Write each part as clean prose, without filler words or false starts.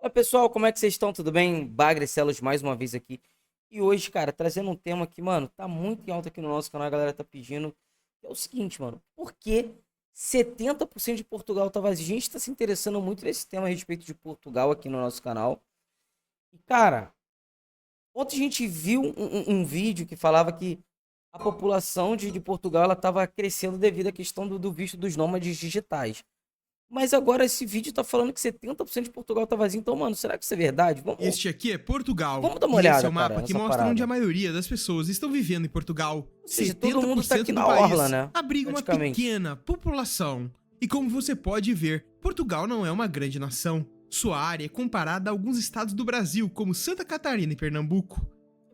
Fala pessoal, como é que vocês estão? Tudo bem? Bagricelos mais uma vez aqui. E hoje, cara, trazendo um tema que, mano, tá muito em alta aqui no nosso canal, a galera tá pedindo. É o seguinte, mano, por que 70% de Portugal tá vazio? A gente tá se interessando muito nesse tema a respeito de Portugal aqui no nosso canal. E, cara, ontem a gente viu um vídeo que falava que a população de Portugal ela tava crescendo devido à questão do visto dos nômades digitais. Mas agora esse vídeo tá falando que 70% de Portugal tá vazio. Então, mano, será que isso é verdade? Este aqui é Portugal. Vamos dar uma E esse é olhada, o cara, mapa que nessa mostra onde parada. a maioria das pessoas estão vivendo em Portugal. Ou seja, todo mundo tá aqui 70% na do país orla, né? abriga uma Praticamente. pequena população. E como você pode ver, Portugal não é uma grande nação. Sua área é comparada a alguns estados do Brasil, como Santa Catarina e Pernambuco.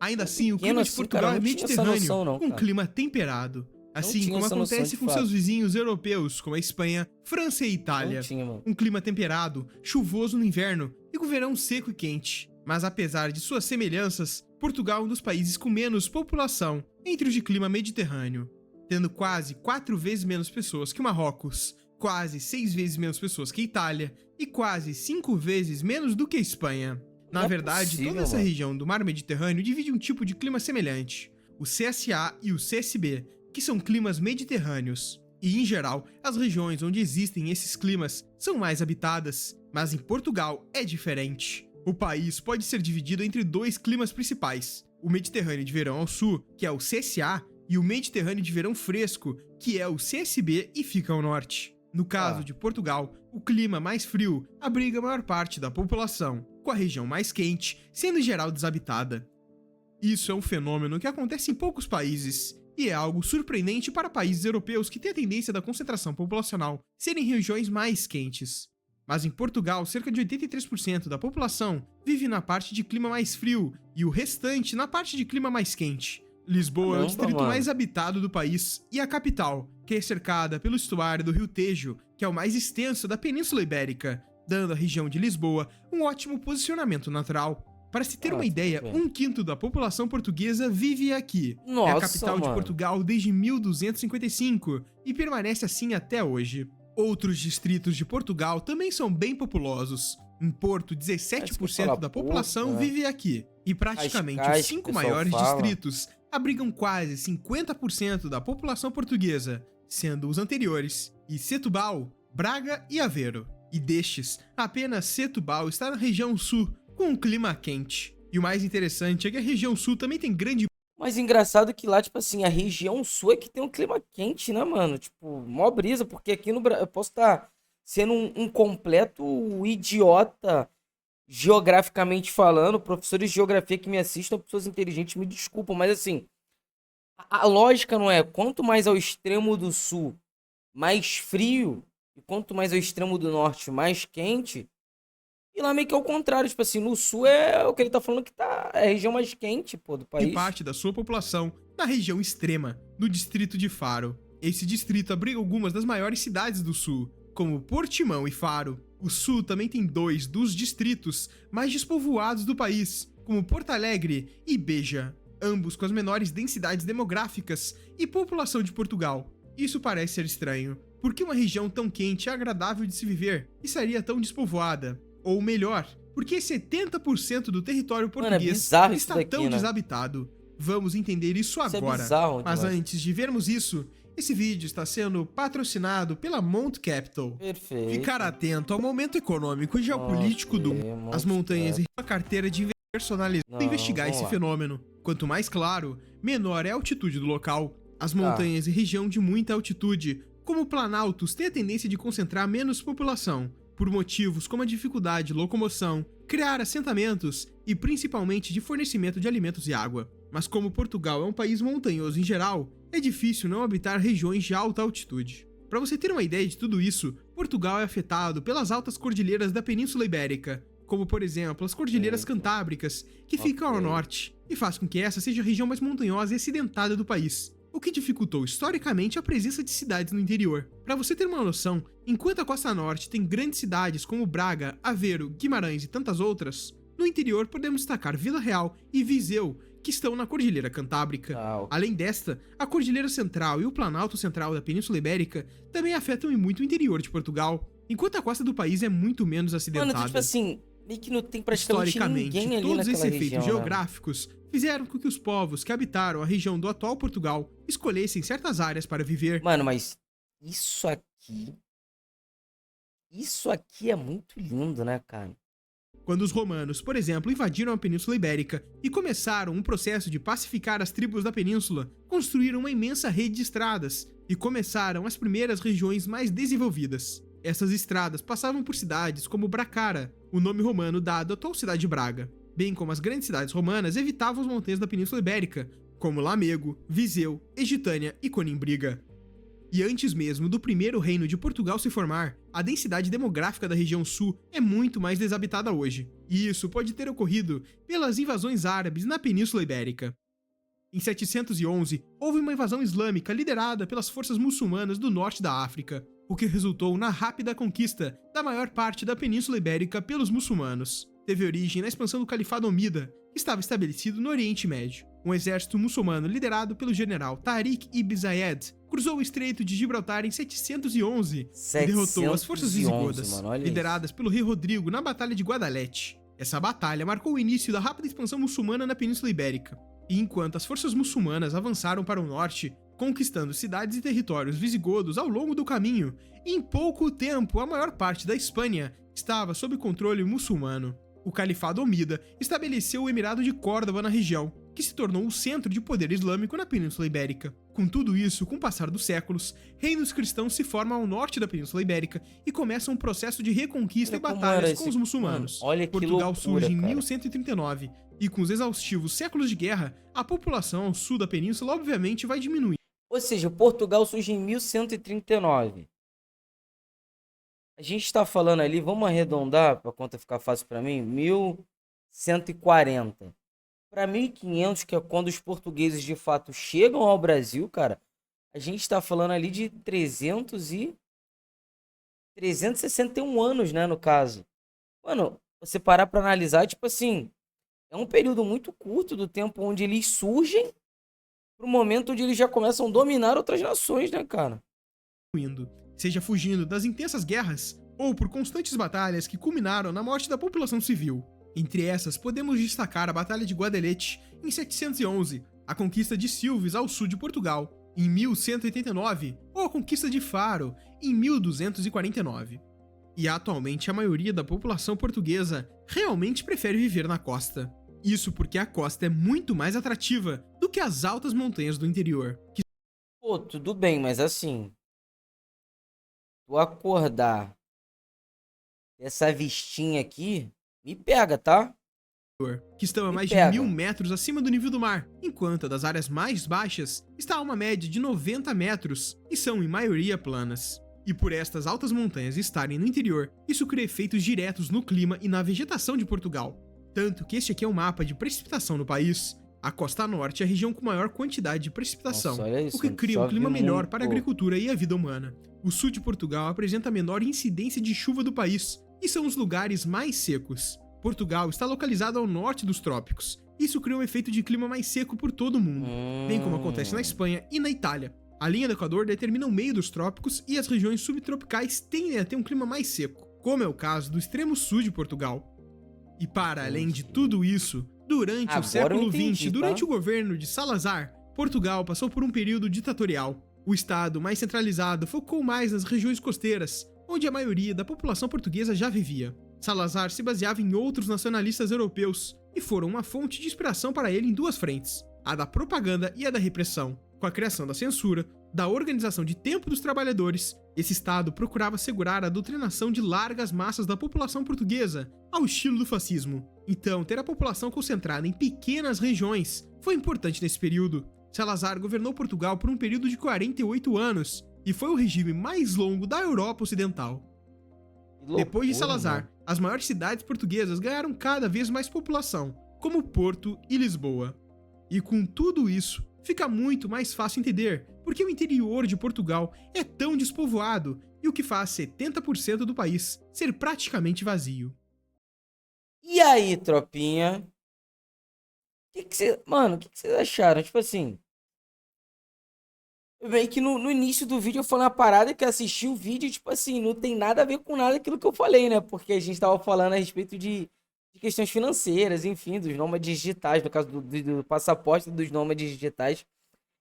Ainda assim, o Pequeno clima de assim, Portugal cara, é eu não tinha essa mediterrâneo, noção, não, com um cara. clima temperado. Assim tinha como essa noção, acontece de com fato. seus vizinhos europeus, como a Espanha, França e Não Itália. tinha, mano. Um clima temperado, chuvoso no inverno e com verão seco e quente. Mas apesar de suas semelhanças, Portugal é um dos países com menos população entre os de clima mediterrâneo, tendo quase 4 vezes menos pessoas que o Marrocos, quase 6 vezes menos pessoas que a Itália e quase 5 vezes menos do que a Espanha. Não Na é verdade, possível, toda essa mano. região do mar Mediterrâneo divide um tipo de clima semelhante, o CSA e o CSB, que são climas mediterrâneos. E, em geral, as regiões onde existem esses climas são mais habitadas, mas em Portugal é diferente. O país pode ser dividido entre dois climas principais, o Mediterrâneo de verão ao sul, que é o CSA, e o Mediterrâneo de verão fresco, que é o CSB e fica ao norte. No caso de Portugal, o clima mais frio abriga a maior parte da população, com a região mais quente sendo em geral desabitada. Isso é um fenômeno que acontece em poucos países, e é algo surpreendente para países europeus que têm a tendência da concentração populacional serem regiões mais quentes. Mas em Portugal, cerca de 83% da população vive na parte de clima mais frio e o restante na parte de clima mais quente. Lisboa é o Caramba, distrito mano. mais habitado do país e a capital, que é cercada pelo estuário do Rio Tejo, que é o mais extenso da Península Ibérica, dando à região de Lisboa um ótimo posicionamento natural. Para se ter uma ideia, tudo bem. 1/5 da população portuguesa vive aqui. É a Nossa, capital de mano. Portugal desde 1255 e permanece assim até hoje. Outros distritos de Portugal também são bem populosos. Em Porto, Parece que 17% fala da pouco, população né? vive aqui. E praticamente Cascais, os que o 5 pessoal maiores fala. distritos abrigam quase 50% da população portuguesa, sendo os anteriores e Setúbal, Braga e Aveiro. E destes, apenas Setúbal está na região sul, com um clima quente. E o mais interessante é que a região sul também tem grande... Mas engraçado que lá, tipo assim, a região sul é que tem um clima quente, né, mano? Tipo, mó brisa, porque aqui no Brasil eu posso estar sendo um completo idiota geograficamente falando. Professores de geografia que me assistam, pessoas inteligentes, me desculpam, mas assim, a lógica não é quanto mais ao extremo do sul, mais frio, e quanto mais ao extremo do norte, mais quente. E lá meio que é o contrário, tipo assim, no sul é o que ele tá falando que tá, é a região mais quente, pô, do de país. parte da sua população na região extrema, do distrito de Faro. Esse distrito abriga algumas das maiores cidades do sul, como Portimão e Faro. O sul também tem 2 dos distritos mais despovoados do país, como Porto Alegre e Beja, ambos com as menores densidades demográficas e população de Portugal. Isso parece ser estranho, porque uma região tão quente é agradável de se viver e seria tão despovoada. Ou melhor, porque 70% do território Mano, é português bizarro isso está daqui, tão né? desabitado. Vamos entender isso Isso é agora. bizarro Mas demais. antes de vermos isso, esse vídeo está sendo patrocinado pela Mount Capital. Perfeito. Ficar atento ao momento econômico e geopolítico do mundo, as montanhas e uma carteira de investimento personalizada para investigar vamos esse lá. fenômeno. Quanto mais claro, menor é a altitude do local. As montanhas e região de muita altitude, como planaltos, têm a tendência de concentrar menos população, por motivos como a dificuldade de locomoção, criar assentamentos e principalmente de fornecimento de alimentos e água. Mas como Portugal é um país montanhoso em geral, é difícil não habitar regiões de alta altitude. Para você ter uma ideia de tudo isso, Portugal é afetado pelas altas cordilheiras da Península Ibérica, como por exemplo as Cordilheiras Cantábricas, que ficam ao norte, e faz com que essa seja a região mais montanhosa e acidentada do país, o que dificultou historicamente a presença de cidades no interior. Para você ter uma noção, enquanto a costa norte tem grandes cidades como Braga, Aveiro, Guimarães e tantas outras, no interior podemos destacar Vila Real e Viseu, que estão na Cordilheira Cantábrica. Além desta, a Cordilheira Central e o Planalto Central da Península Ibérica também afetam e muito o interior de Portugal, enquanto a costa do país é muito menos acidentada. Mano, tipo assim, meio que não tem praticamente Historicamente, ninguém ali todos naquela esses efeitos região, né? geográficos fizeram com que os povos que habitaram a região do atual Portugal escolhessem certas áreas para viver. Mano, mas isso aqui. Isso aqui é muito lindo, né, cara? Quando os romanos, por exemplo, invadiram a Península Ibérica e começaram um processo de pacificar as tribos da península, construíram uma imensa rede de estradas e começaram as primeiras regiões mais desenvolvidas. Essas estradas passavam por cidades como Bracara, o nome romano dado à atual cidade de Braga, bem como as grandes cidades romanas evitavam as montanhas da Península Ibérica, como Lamego, Viseu, Egitânia e Conimbriga. E antes mesmo do primeiro reino de Portugal se formar, a densidade demográfica da região sul é muito mais desabitada hoje. E isso pode ter ocorrido pelas invasões árabes na Península Ibérica. Em 711, houve uma invasão islâmica liderada pelas forças muçulmanas do norte da África, o que resultou na rápida conquista da maior parte da Península Ibérica pelos muçulmanos. Teve origem na expansão do Califado Omida, que estava estabelecido no Oriente Médio. Um exército muçulmano liderado pelo general Tariq ibn Zayed cruzou o Estreito de Gibraltar em 711 e derrotou as forças visigodas, lideradas pelo rei Rodrigo na Batalha de Guadalete. Essa batalha marcou o início da rápida expansão muçulmana na Península Ibérica. E enquanto as forças muçulmanas avançaram para o norte, conquistando cidades e territórios visigodos ao longo do caminho, em pouco tempo a maior parte da Espanha estava sob controle muçulmano. O Califado Omida estabeleceu o Emirado de Córdoba na região, que se tornou o centro de poder islâmico na Península Ibérica. Com tudo isso, com o passar dos séculos, reinos cristãos se formam ao norte da Península Ibérica e começa um processo de reconquista e batalhas com os muçulmanos. Olha que Portugal loucura, surge em cara. 1139 e com os exaustivos séculos de guerra, a população ao sul da península obviamente vai diminuir. Ou seja, Portugal surge em 1139. A gente está falando ali, vamos arredondar para a conta ficar fácil para mim, 1140. Para 1500, que é quando os portugueses de fato chegam ao Brasil, cara, a gente está falando ali de 361 anos, né, no caso. Mano, você parar para analisar, tipo assim, é um período muito curto do tempo onde eles surgem pro momento onde eles já começam a dominar outras nações, né, cara? Seja fugindo das intensas guerras ou por constantes batalhas que culminaram na morte da população civil. Entre essas, podemos destacar a Batalha de Guadalete, em 711, a conquista de Silves ao sul de Portugal, em 1189, ou a conquista de Faro, em 1249. E atualmente a maioria da população portuguesa realmente prefere viver na costa. Isso porque a costa é muito mais atrativa do que as altas montanhas do interior. Pô, tudo bem, mas assim, tu acordar essa vistinha aqui, me pega, tá? Que estão a Me mais pega. de 1000 metros acima do nível do mar, enquanto a das áreas mais baixas está a uma média de 90 metros e são em maioria planas. E por estas altas montanhas estarem no interior, isso cria efeitos diretos no clima e na vegetação de Portugal. Tanto que este aqui é um mapa de precipitação no país. A costa norte é a região com maior quantidade de precipitação, Nossa, olha isso, o que cria um chove clima melhor muito. para a agricultura e a vida humana. O sul de Portugal apresenta a menor incidência de chuva do país e são os lugares mais secos. Portugal está localizado ao norte dos trópicos. Isso cria um efeito de clima mais seco por todo o mundo, bem como acontece na Espanha e na Itália. A linha do Equador determina o meio dos trópicos e as regiões subtropicais tendem a ter um clima mais seco, como é o caso do extremo sul de Portugal. E para além de tudo isso, durante o século XX, durante o governo de Salazar, Portugal passou por um período ditatorial. O estado mais centralizado focou mais nas regiões costeiras, onde a maioria da população portuguesa já vivia. Salazar se baseava em outros nacionalistas europeus e foram uma fonte de inspiração para ele em duas frentes, a da propaganda e a da repressão. Com a criação da censura, da organização de tempo dos trabalhadores, esse estado procurava assegurar a doutrinação de largas massas da população portuguesa, ao estilo do fascismo. Então, ter a população concentrada em pequenas regiões foi importante nesse período. Salazar governou Portugal por um período de 48 anos e foi o regime mais longo da Europa Ocidental. Depois de Salazar, as maiores cidades portuguesas ganharam cada vez mais população, como Porto e Lisboa. E com tudo isso, fica muito mais fácil entender porque o interior de Portugal é tão despovoado e o que faz 70% do país ser praticamente vazio. E aí, tropinha? Mano, o que vocês acharam? Tipo assim, Meio que no início do vídeo eu falei uma parada que assisti o vídeo, tipo assim, não tem nada a ver com nada aquilo que eu falei, né? Porque a gente tava falando a respeito de questões financeiras, enfim, dos nômades digitais, no caso do passaporte dos nômades digitais.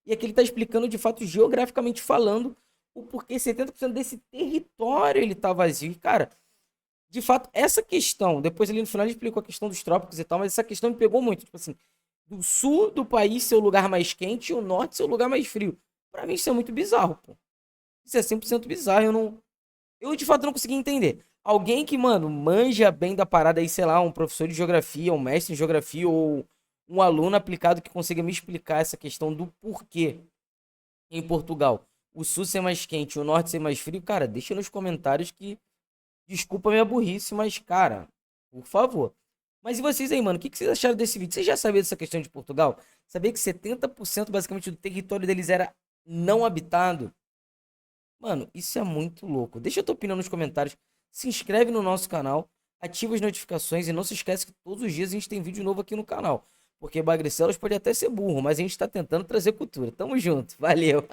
E aqui ele tá explicando, de fato, geograficamente falando, o porquê 70% desse território ele tá vazio. E, cara, de fato, essa questão, depois ali no final ele explicou a questão dos trópicos e tal, mas essa questão me pegou muito, tipo assim, do sul do país ser o lugar mais quente e o norte ser o lugar mais frio. Pra mim isso é muito bizarro, pô. Isso é 100% bizarro, eu de fato não consegui entender. Alguém que, mano, manja bem da parada aí, sei lá, um professor de geografia, um mestre em geografia ou um aluno aplicado que consiga me explicar essa questão do porquê em Portugal o sul ser mais quente e o norte ser mais frio, cara, deixa nos comentários que desculpa a minha burrice, mas, cara, por favor. Mas e vocês aí, mano? O que vocês acharam desse vídeo? Vocês já sabiam dessa questão de Portugal? Sabia que 70% basicamente do território deles era não habitado? Mano, isso é muito louco. Deixa a tua opinião nos comentários. Se inscreve no nosso canal, ativa as notificações e não se esquece que todos os dias a gente tem vídeo novo aqui no canal. Porque Bagricelos pode até ser burro, mas a gente tá tentando trazer cultura. Tamo junto. Valeu.